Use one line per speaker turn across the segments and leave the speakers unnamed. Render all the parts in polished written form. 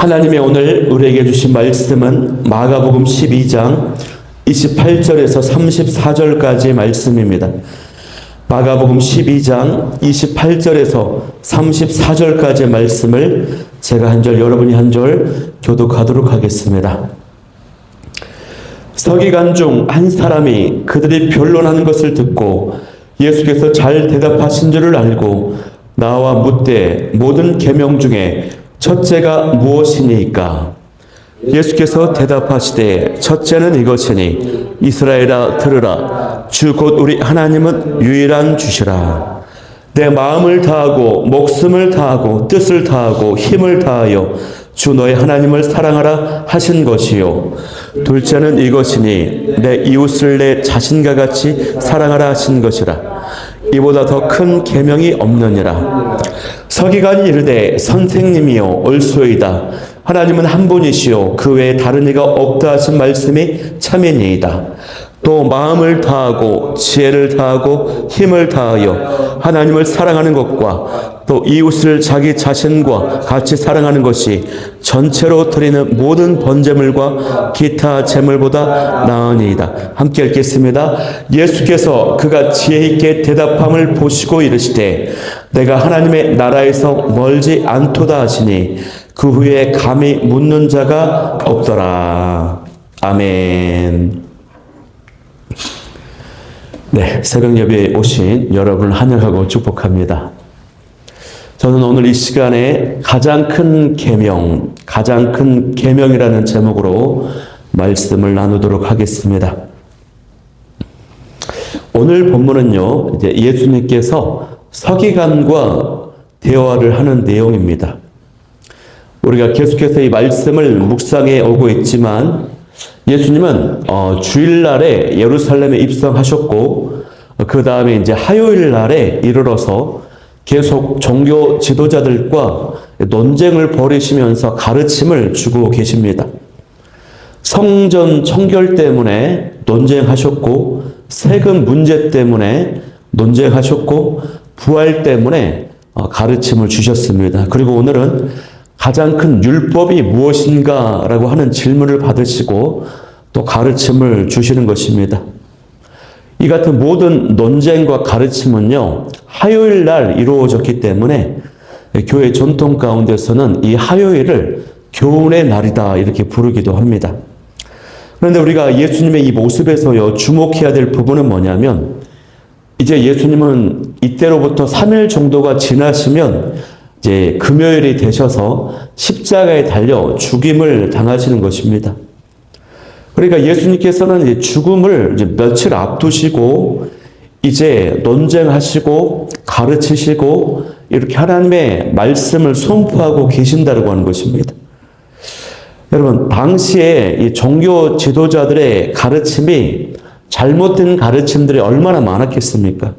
하나님의 오늘 우리에게 주신 말씀은 마가복음 12장 28절에서 34절까지의 말씀입니다. 마가복음 12장 28절에서 34절까지의 말씀을 제가 한 절, 여러분이 한 절 교독하도록 하겠습니다. 서기관 중 한 사람이 그들이 변론하는 것을 듣고 예수께서 잘 대답하신 줄을 알고 나와 묻되 모든 계명 중에 첫째가 무엇이니까? 예수께서 대답하시되 첫째는 이것이니 이스라엘아 들으라. 주 곧 우리 하나님은 유일한 주시라. 내 마음을 다하고 목숨을 다하고 뜻을 다하고 힘을 다하여 주 너의 하나님을 사랑하라 하신 것이요. 둘째는 이것이니 내 이웃을 내 자신과 같이 사랑하라 하신 것이라. 이보다 더 큰 계명이 없느니라. 서기관이 이르되 선생님이요 옳소이다. 하나님은 한 분이시요 그 외에 다른 이가 없다 하신 말씀이 참이니이다. 또 마음을 다하고 지혜를 다하고 힘을 다하여 하나님을 사랑하는 것과 또 이웃을 자기 자신과 같이 사랑하는 것이 전체로 드리는 모든 번제물과 기타 제물보다 나으니이다. 함께 읽겠습니다. 예수께서 그가 지혜 있게 대답함을 보시고 이르시되 내가 하나님의 나라에서 멀지 않도다 하시니 그 후에 감히 묻는 자가 없더라. 아멘. 네, 새벽 예배에 오신 여러분을 환영하고 축복합니다. 저는 오늘 이 시간에 가장 큰 계명이라는 제목으로 말씀을 나누도록 하겠습니다. 오늘 본문은요, 이제 예수님께서 서기관과 대화를 하는 내용입니다. 우리가 계속해서 이 말씀을 묵상해 오고 있지만 예수님은 주일날에 예루살렘에 입성하셨고 그 다음에 이제 화요일날에 이르러서 계속 종교 지도자들과 논쟁을 벌이시면서 가르침을 주고 계십니다. 성전 청결 때문에 논쟁하셨고 세금 문제 때문에 논쟁하셨고 부활 때문에 가르침을 주셨습니다. 그리고 오늘은 가장 큰 율법이 무엇인가 라고 하는 질문을 받으시고 또 가르침을 주시는 것입니다. 이 같은 모든 논쟁과 가르침은요, 화요일 날 이루어졌기 때문에 교회 전통 가운데서는 이 화요일을 교훈의 날이다 이렇게 부르기도 합니다. 그런데 우리가 예수님의 이 모습에서요, 주목해야 될 부분은 뭐냐면 이제 예수님은 이때로부터 3일 정도가 지나시면 이제 금요일이 되셔서 십자가에 달려 죽임을 당하시는 것입니다. 그러니까 예수님께서는 이제 죽음을 이제 며칠 앞두시고 이제 논쟁하시고 가르치시고 이렇게 하나님의 말씀을 선포하고 계신다고 하는 것입니다. 여러분, 당시에 이 종교 지도자들의 가르침이 잘못된 가르침들이 얼마나 많았겠습니까?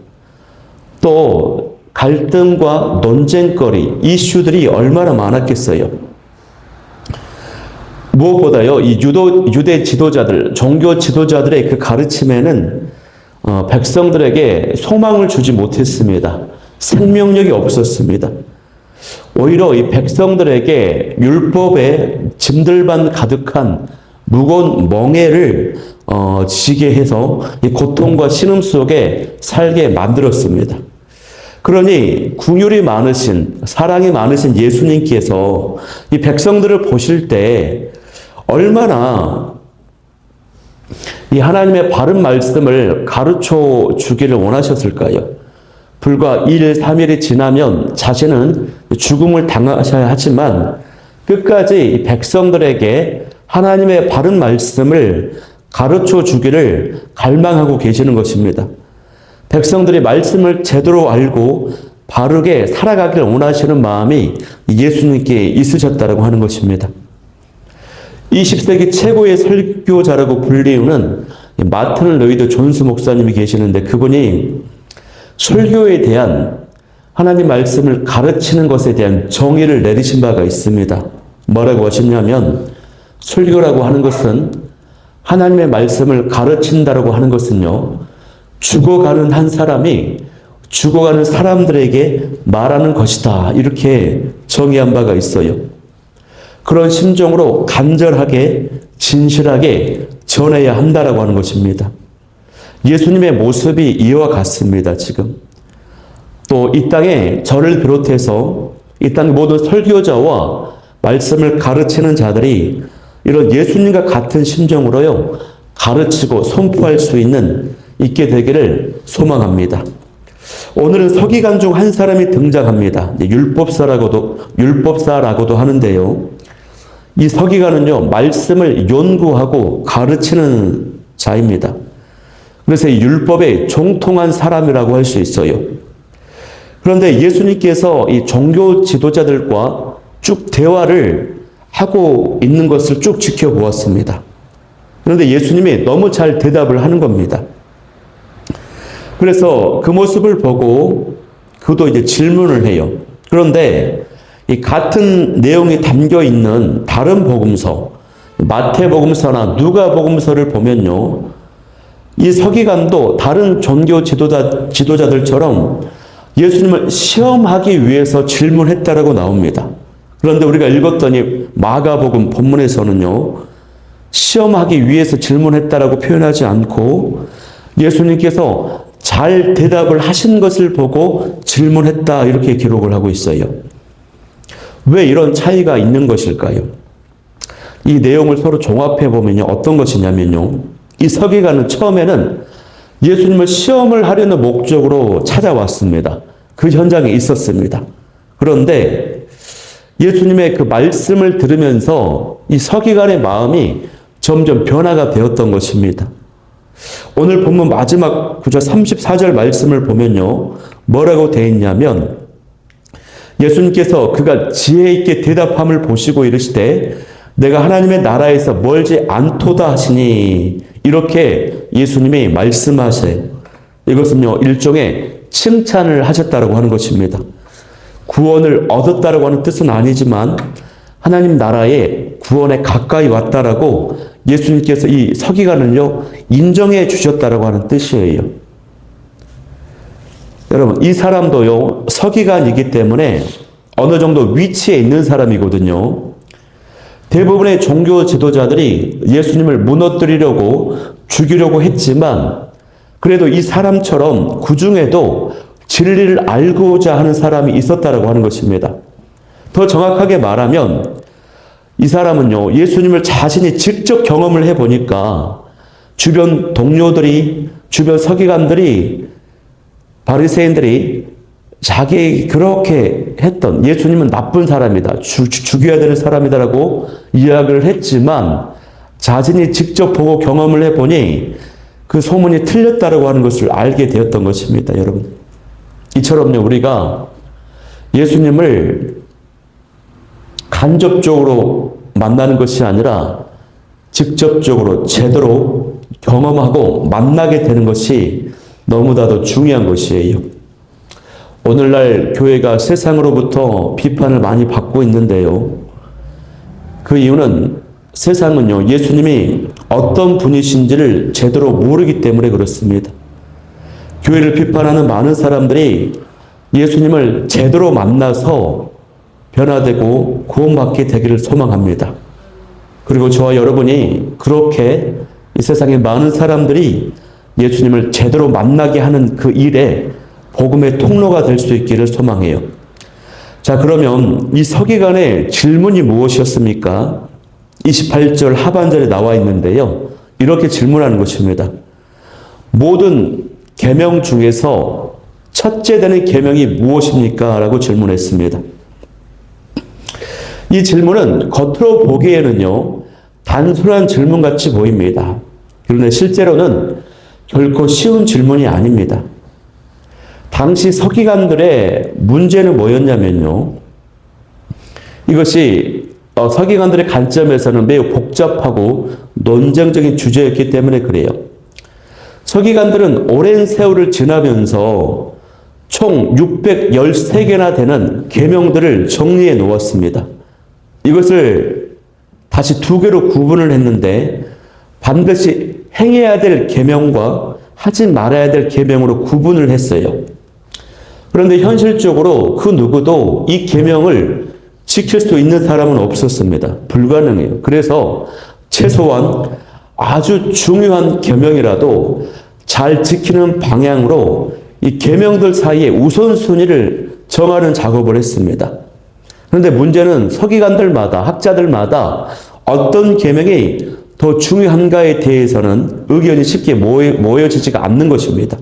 또 갈등과 논쟁거리, 이슈들이 얼마나 많았겠어요. 무엇보다요, 이 유대 지도자들, 종교 지도자들의 그 가르침에는 백성들에게 소망을 주지 못했습니다. 생명력이 없었습니다. 오히려 이 백성들에게 율법에 짐들만 가득한 무거운 멍에를 지게 해서 이 고통과 신음 속에 살게 만들었습니다. 그러니 긍휼이 많으신, 사랑이 많으신 예수님께서 이 백성들을 보실 때 얼마나 이 하나님의 바른 말씀을 가르쳐 주기를 원하셨을까요? 불과 2일, 3일이 지나면 자신은 죽음을 당하셔야 하지만 끝까지 이 백성들에게 하나님의 바른 말씀을 가르쳐 주기를 갈망하고 계시는 것입니다. 백성들이 말씀을 제대로 알고 바르게 살아가기를 원하시는 마음이 예수님께 있으셨다고 하는 것입니다. 20세기 최고의 설교자라고 불리우는 마틴 로이드 존스 목사님이 계시는데 그분이 설교에 대한 하나님 말씀을 가르치는 것에 대한 정의를 내리신 바가 있습니다. 뭐라고 하셨냐면 설교라고 하는 것은 하나님의 말씀을 가르친다라고 하는 것은요, 죽어가는 한 사람이 죽어가는 사람들에게 말하는 것이다. 이렇게 정의한 바가 있어요. 그런 심정으로 간절하게 진실하게 전해야 한다라고 하는 것입니다. 예수님의 모습이 이와 같습니다. 지금 또 이 땅에 저를 비롯해서 이 땅 모든 설교자와 말씀을 가르치는 자들이 이런 예수님과 같은 심정으로요 가르치고 선포할 수 있게 되기를 소망합니다. 오늘은 서기관 중 한 사람이 등장합니다. 율법사라고도 하는데요. 이 서기관은요 말씀을 연구하고 가르치는 자입니다. 그래서 이 율법에 정통한 사람이라고 할 수 있어요. 그런데 예수님께서 이 종교 지도자들과 쭉 대화를 하고 있는 것을 쭉 지켜보았습니다. 그런데 예수님이 너무 잘 대답을 하는 겁니다. 그래서 그 모습을 보고 그도 이제 질문을 해요. 그런데 이 같은 내용이 담겨 있는 다른 복음서, 마태복음서나 누가복음서를 보면요, 이 서기관도 다른 종교 지도자들처럼 예수님을 시험하기 위해서 질문했다라고 나옵니다. 그런데 우리가 읽었더니 마가복음 본문에서는요, 시험하기 위해서 질문했다라고 표현하지 않고 예수님께서 잘 대답을 하신 것을 보고 질문했다 이렇게 기록을 하고 있어요. 왜 이런 차이가 있는 것일까요? 이 내용을 서로 종합해 보면요, 어떤 것이냐면요, 이 서기관은 처음에는 예수님을 시험을 하려는 목적으로 찾아왔습니다. 그 현장에 있었습니다. 그런데 예수님의 그 말씀을 들으면서 이 서기관의 마음이 점점 변화가 되었던 것입니다. 오늘 본문 마지막 구절 34절 말씀을 보면요, 뭐라고 되어 있냐면 예수님께서 그가 지혜 있게 대답함을 보시고 이르시되 내가 하나님의 나라에서 멀지 않도다 하시니, 이렇게 예수님이 말씀하세요. 이것은요 일종의 칭찬을 하셨다라고 하는 것입니다. 구원을 얻었다라고 하는 뜻은 아니지만 하나님 나라의 구원에 가까이 왔다라고 예수님께서 이 서기관을요 인정해 주셨다라고 하는 뜻이에요. 여러분, 이 사람도요 서기관이기 때문에 어느 정도 위치에 있는 사람이거든요. 대부분의 종교 지도자들이 예수님을 무너뜨리려고 죽이려고 했지만 그래도 이 사람처럼 그 중에도 진리를 알고자 하는 사람이 있었다라고 하는 것입니다. 더 정확하게 말하면 이 사람은요 예수님을 자신이 직접 경험을 해보니까 주변 동료들이, 주변 서기관들이, 바리새인들이 자기 그렇게 했던 예수님은 나쁜 사람이다, 죽여야 되는 사람이다라고 이야기를 했지만 자신이 직접 보고 경험을 해보니 그 소문이 틀렸다라고 하는 것을 알게 되었던 것입니다. 여러분, 이처럼요 우리가 예수님을 간접적으로 만나는 것이 아니라 직접적으로 제대로 경험하고 만나게 되는 것이 너무나도 중요한 것이에요. 오늘날 교회가 세상으로부터 비판을 많이 받고 있는데요. 그 이유는 세상은요 예수님이 어떤 분이신지를 제대로 모르기 때문에 그렇습니다. 교회를 비판하는 많은 사람들이 예수님을 제대로 만나서 변화되고 구원받게 되기를 소망합니다. 그리고 저와 여러분이 그렇게 이 세상의 많은 사람들이 예수님을 제대로 만나게 하는 그 일에 복음의 통로가 될 수 있기를 소망해요. 자, 그러면 이 서기관의 질문이 무엇이었습니까? 28절 하반절에 나와 있는데요. 이렇게 질문하는 것입니다. 모든 계명 중에서 첫째 되는 계명이 무엇입니까? 라고 질문했습니다. 이 질문은 겉으로 보기에는요 단순한 질문같이 보입니다. 그런데 실제로는 결코 쉬운 질문이 아닙니다. 당시 서기관들의 문제는 뭐였냐면요, 이것이 서기관들의 관점에서는 매우 복잡하고 논쟁적인 주제였기 때문에 그래요. 서기관들은 오랜 세월을 지나면서 총 613개나 되는 계명들을 정리해 놓았습니다. 이것을 다시 두 개로 구분을 했는데 반드시 행해야 될 계명과 하지 말아야 될 계명으로 구분을 했어요. 그런데 현실적으로 그 누구도 이 계명을 지킬 수 있는 사람은 없었습니다. 불가능해요. 그래서 최소한 아주 중요한 계명이라도 잘 지키는 방향으로 이 계명들 사이에 우선순위를 정하는 작업을 했습니다. 그런데 문제는 서기관들마다, 학자들마다 어떤 계명이 더 중요한가에 대해서는 의견이 쉽게 모여지지가 않는 것입니다.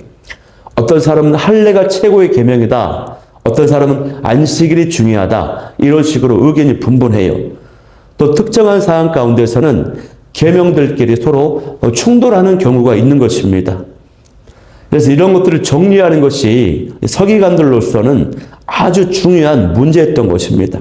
어떤 사람은 할례가 최고의 계명이다. 어떤 사람은 안식일이 중요하다. 이런 식으로 의견이 분분해요. 또 특정한 사안 가운데서는 계명들끼리 서로 충돌하는 경우가 있는 것입니다. 그래서 이런 것들을 정리하는 것이 서기관들로서는 아주 중요한 문제였던 것입니다.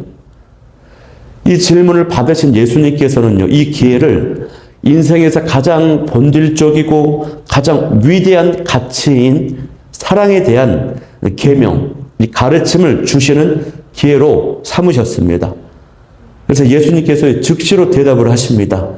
이 질문을 받으신 예수님께서는요, 이 기회를 인생에서 가장 본질적이고 가장 위대한 가치인 사랑에 대한 계명, 이 가르침을 주시는 기회로 삼으셨습니다. 그래서 예수님께서 즉시로 대답을 하십니다.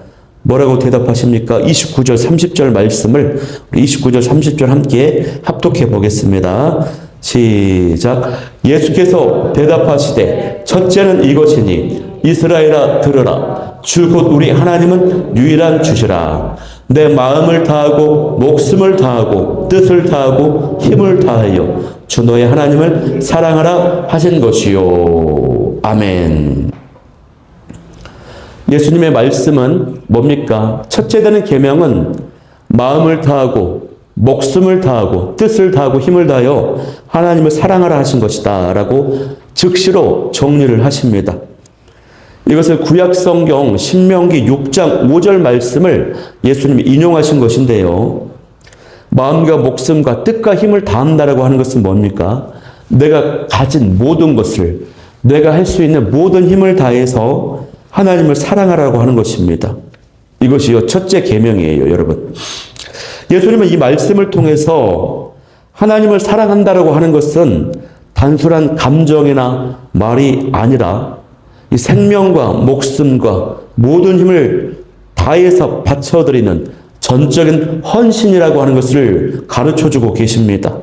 뭐라고 대답하십니까? 29절, 30절 말씀을 우리 29절, 30절 함께 합독해 보겠습니다. 시작. 예수께서 대답하시되 첫째는 이것이니 이스라엘아 들으라. 주 곧 우리 하나님은 유일한 주시라. 내 마음을 다하고 목숨을 다하고 뜻을 다하고 힘을 다하여 주 너의 하나님을 사랑하라 하신 것이요. 아멘. 예수님의 말씀은 뭡니까? 첫째 되는 계명은 마음을 다하고 목숨을 다하고 뜻을 다하고 힘을 다하여 하나님을 사랑하라 하신 것이다 라고 즉시로 정리를 하십니다. 이것을 구약성경 신명기 6장 5절 말씀을 예수님이 인용하신 것인데요. 마음과 목숨과 뜻과 힘을 다한다라고 하는 것은 뭡니까? 내가 가진 모든 것을, 내가 할 수 있는 모든 힘을 다해서 하나님을 사랑하라고 하는 것입니다. 이것이요 첫째 계명이에요, 여러분. 예수님은 이 말씀을 통해서 하나님을 사랑한다라고 하는 것은 단순한 감정이나 말이 아니라 이 생명과 목숨과 모든 힘을 다해서 바쳐드리는 전적인 헌신이라고 하는 것을 가르쳐주고 계십니다.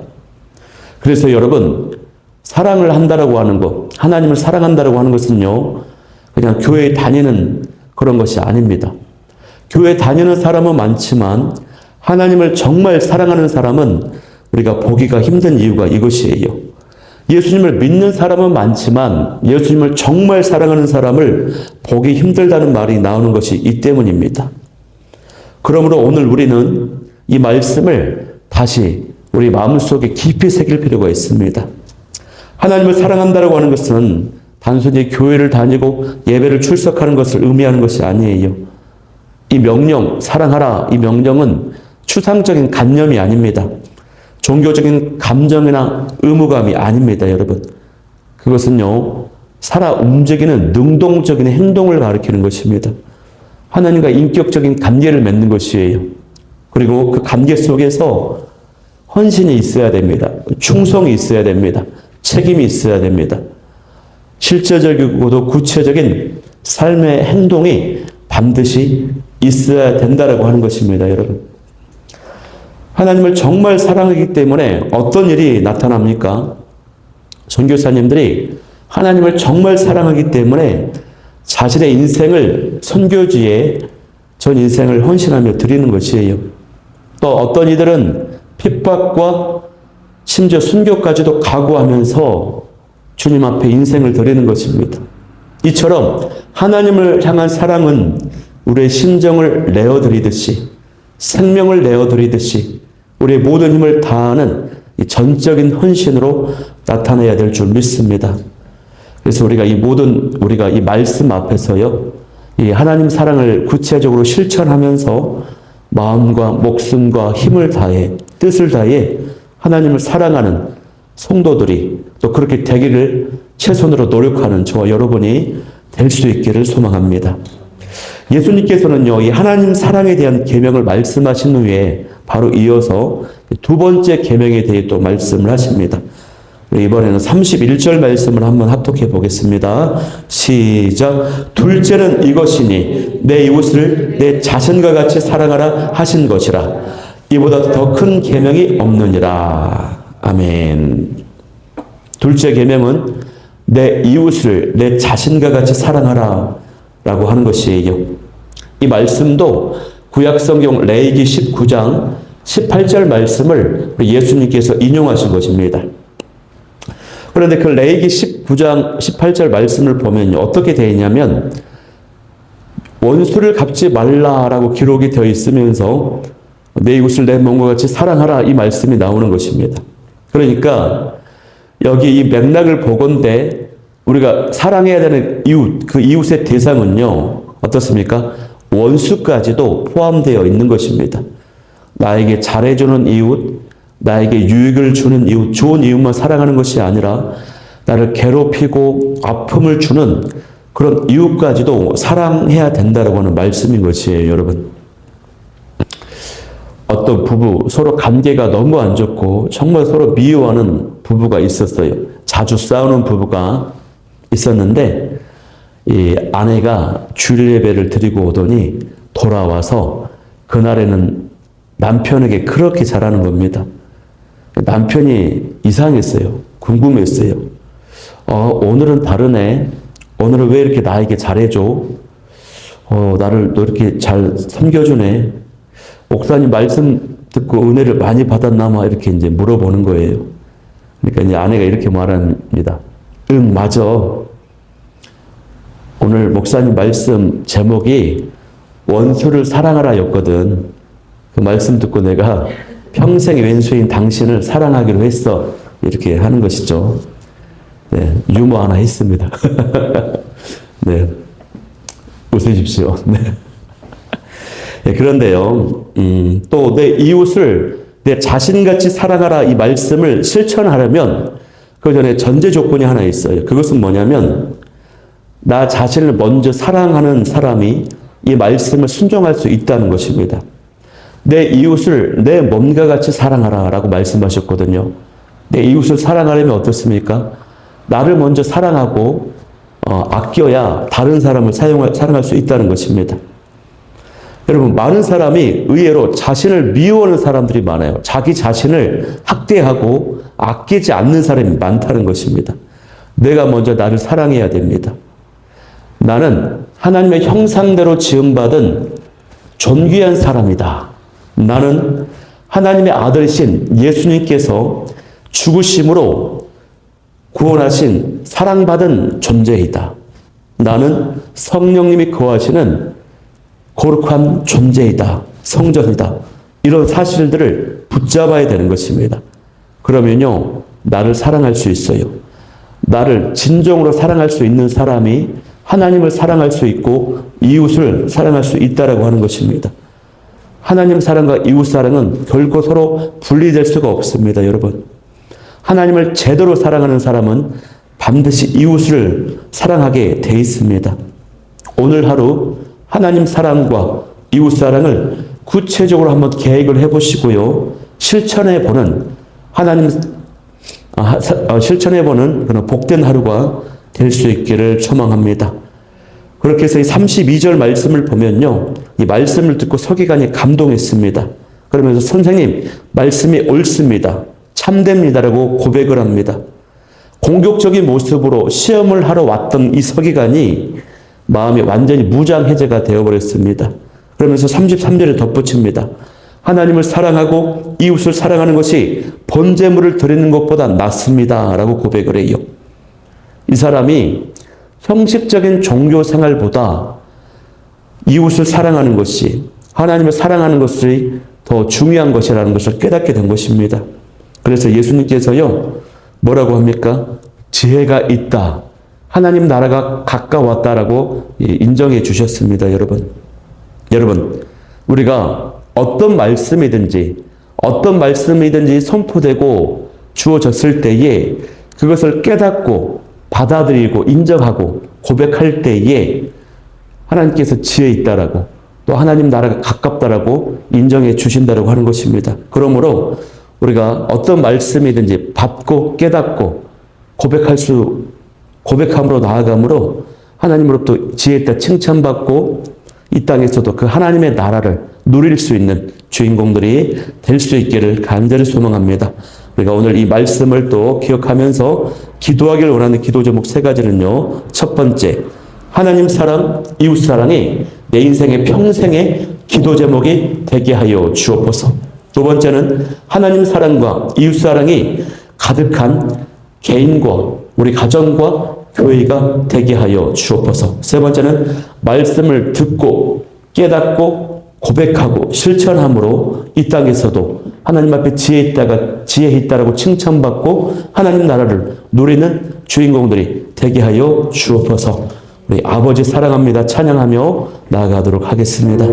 그래서 여러분, 사랑을 한다라고 하는 것, 하나님을 사랑한다라고 하는 것은요, 그냥 교회에 다니는 그런 것이 아닙니다. 교회 다니는 사람은 많지만 하나님을 정말 사랑하는 사람은 우리가 보기가 힘든 이유가 이것이에요. 예수님을 믿는 사람은 많지만 예수님을 정말 사랑하는 사람을 보기 힘들다는 말이 나오는 것이 이 때문입니다. 그러므로 오늘 우리는 이 말씀을 다시 우리 마음속에 깊이 새길 필요가 있습니다. 하나님을 사랑한다고 하는 것은 단순히 교회를 다니고 예배를 출석하는 것을 의미하는 것이 아니에요. 이 명령, 사랑하라, 이 명령은 추상적인 관념이 아닙니다. 종교적인 감정이나 의무감이 아닙니다, 여러분. 그것은요, 살아 움직이는 능동적인 행동을 가리키는 것입니다. 하나님과 인격적인 관계를 맺는 것이에요. 그리고 그 관계 속에서 헌신이 있어야 됩니다. 충성이 있어야 됩니다. 책임이 있어야 됩니다. 실제적이고도 구체적인 삶의 행동이 반드시 있어야 된다라고 하는 것입니다, 여러분. 하나님을 정말 사랑하기 때문에 어떤 일이 나타납니까? 선교사님들이 하나님을 정말 사랑하기 때문에 자신의 인생을 선교지에 전 인생을 헌신하며 드리는 것이에요. 또 어떤 이들은 핍박과 심지어 순교까지도 각오하면서 주님 앞에 인생을 드리는 것입니다. 이처럼 하나님을 향한 사랑은 우리의 심정을 내어드리듯이 생명을 내어드리듯이 우리의 모든 힘을 다하는 이 전적인 헌신으로 나타내야 될 줄 믿습니다. 그래서 우리가 이 말씀 앞에서요, 이 하나님 사랑을 구체적으로 실천하면서 마음과 목숨과 힘을 다해, 뜻을 다해 하나님을 사랑하는 성도들이 또 그렇게 되기를 최선으로 노력하는 저와 여러분이 될 수 있기를 소망합니다. 예수님께서는요, 이 하나님 사랑에 대한 계명을 말씀하신 후에 바로 이어서 두 번째 계명에 대해 또 말씀을 하십니다. 이번에는 31절 말씀을 한번 합독해 보겠습니다. 시작. 둘째는 이것이니 내 이웃을 내 자신과 같이 사랑하라 하신 것이라. 이보다 더 큰 계명이 없느니라. 아멘. 둘째 계명은 내 이웃을 내 자신과 같이 사랑하라 라고 하는 것이에요. 이 말씀도 구약성경 레위기 19장 18절 말씀을 예수님께서 인용하신 것입니다. 그런데 그 레위기 19장 18절 말씀을 보면 어떻게 되어 있냐면 원수를 갚지 말라라고 기록이 되어 있으면서 내 이웃을 내 몸과 같이 사랑하라 이 말씀이 나오는 것입니다. 그러니까 여기 이 맥락을 보건대 우리가 사랑해야 되는 이웃, 그 이웃의 대상은요 어떻습니까? 원수까지도 포함되어 있는 것입니다. 나에게 잘해주는 이웃, 나에게 유익을 주는 이웃, 좋은 이웃만 사랑하는 것이 아니라 나를 괴롭히고 아픔을 주는 그런 이웃까지도 사랑해야 된다라고 하는 말씀인 것이에요, 여러분. 어떤 부부, 서로 관계가 너무 안 좋고 정말 서로 미워하는 부부가 있었어요. 자주 싸우는 부부가 있었는데 이 아내가 주일 예배를 드리고 오더니 돌아와서 그날에는 남편에게 그렇게 잘하는 겁니다. 남편이 이상했어요. 궁금했어요. 오늘은 다르네. 오늘은 왜 이렇게 나에게 잘해줘? 나를 너 이렇게 잘 섬겨주네. 목사님 말씀 듣고 은혜를 많이 받았나마 이렇게 이제 물어보는 거예요. 그러니까 이제 아내가 이렇게 말합니다. 응, 맞아. 오늘 목사님 말씀 제목이 원수를 사랑하라였거든. 그 말씀 듣고 내가 평생의 왼수인 당신을 사랑하기로 했어. 이렇게 하는 것이죠. 네, 유머 하나 했습니다. 네, 웃으십시오. 네. 네, 그런데요, 또 내 이웃을 내 자신같이 사랑하라 이 말씀을 실천하려면 그 전에 전제 조건이 하나 있어요. 그것은 뭐냐면 나 자신을 먼저 사랑하는 사람이 이 말씀을 순종할 수 있다는 것입니다. 내 이웃을 내 몸과 같이 사랑하라 라고 말씀하셨거든요. 내 이웃을 사랑하려면 어떻습니까? 나를 먼저 사랑하고 아껴야 다른 사람을 사랑할 수 있다는 것입니다. 여러분, 많은 사람이 의외로 자신을 미워하는 사람들이 많아요. 자기 자신을 학대하고 아끼지 않는 사람이 많다는 것입니다. 내가 먼저 나를 사랑해야 됩니다. 나는 하나님의 형상대로 지음받은 존귀한 사람이다. 나는 하나님의 아들이신 예수님께서 죽으심으로 구원하신 사랑받은 존재이다. 나는 성령님이 거하시는 거룩한 존재이다. 성전이다. 이런 사실들을 붙잡아야 되는 것입니다. 그러면요, 나를 사랑할 수 있어요. 나를 진정으로 사랑할 수 있는 사람이 하나님을 사랑할 수 있고 이웃을 사랑할 수 있다라고 하는 것입니다. 하나님 사랑과 이웃 사랑은 결코 서로 분리될 수가 없습니다, 여러분. 하나님을 제대로 사랑하는 사람은 반드시 이웃을 사랑하게 돼 있습니다. 오늘 하루 하나님 사랑과 이웃 사랑을 구체적으로 한번 계획을 해보시고요. 실천해보는 그런 복된 하루가 될 수 있기를 소망합니다. 그렇게 해서 이 32절 말씀을 보면요. 이 말씀을 듣고 서기관이 감동했습니다. 그러면서 선생님, 말씀이 옳습니다. 참됩니다라고 고백을 합니다. 공격적인 모습으로 시험을 하러 왔던 이 서기관이 마음이 완전히 무장해제가 되어버렸습니다. 그러면서 33절에 덧붙입니다. 하나님을 사랑하고 이웃을 사랑하는 것이 번제물을 드리는 것보다 낫습니다. 라고 고백을 해요. 이 사람이 형식적인 종교 생활보다 이웃을 사랑하는 것이, 하나님을 사랑하는 것이 더 중요한 것이라는 것을 깨닫게 된 것입니다. 그래서 예수님께서요, 뭐라고 합니까? 지혜가 있다. 하나님 나라가 가까웠다라고 인정해 주셨습니다, 여러분. 여러분, 우리가 어떤 말씀이든지 선포되고 주어졌을 때에 그것을 깨닫고 받아들이고 인정하고 고백할 때에 하나님께서 지혜 있다라고 또 하나님 나라가 가깝다라고 인정해 주신다라고 하는 것입니다. 그러므로 우리가 어떤 말씀이든지 받고 깨닫고 고백함으로 나아감으로 하나님으로부터 지혜 있다 칭찬받고 이 땅에서도 그 하나님의 나라를 누릴 수 있는 주인공들이 될 수 있기를 간절히 소망합니다. 우리가 오늘 이 말씀을 또 기억하면서 기도하길 원하는 기도 제목 세 가지는요. 첫 번째, 하나님 사랑, 이웃 사랑이 내 인생의 평생의 기도 제목이 되게 하여 주옵소서. 두 번째는 하나님 사랑과 이웃 사랑이 가득한 개인과 우리 가정과 교회가 되게 하여 주옵소서. 세 번째는 말씀을 듣고 깨닫고 고백하고 실천함으로 이 땅에서도 하나님 앞에 지혜 있다라고 칭찬받고 하나님 나라를 누리는 주인공들이 되게 하여 주옵소서. 우리 아버지 사랑합니다 찬양하며 나아가도록 하겠습니다.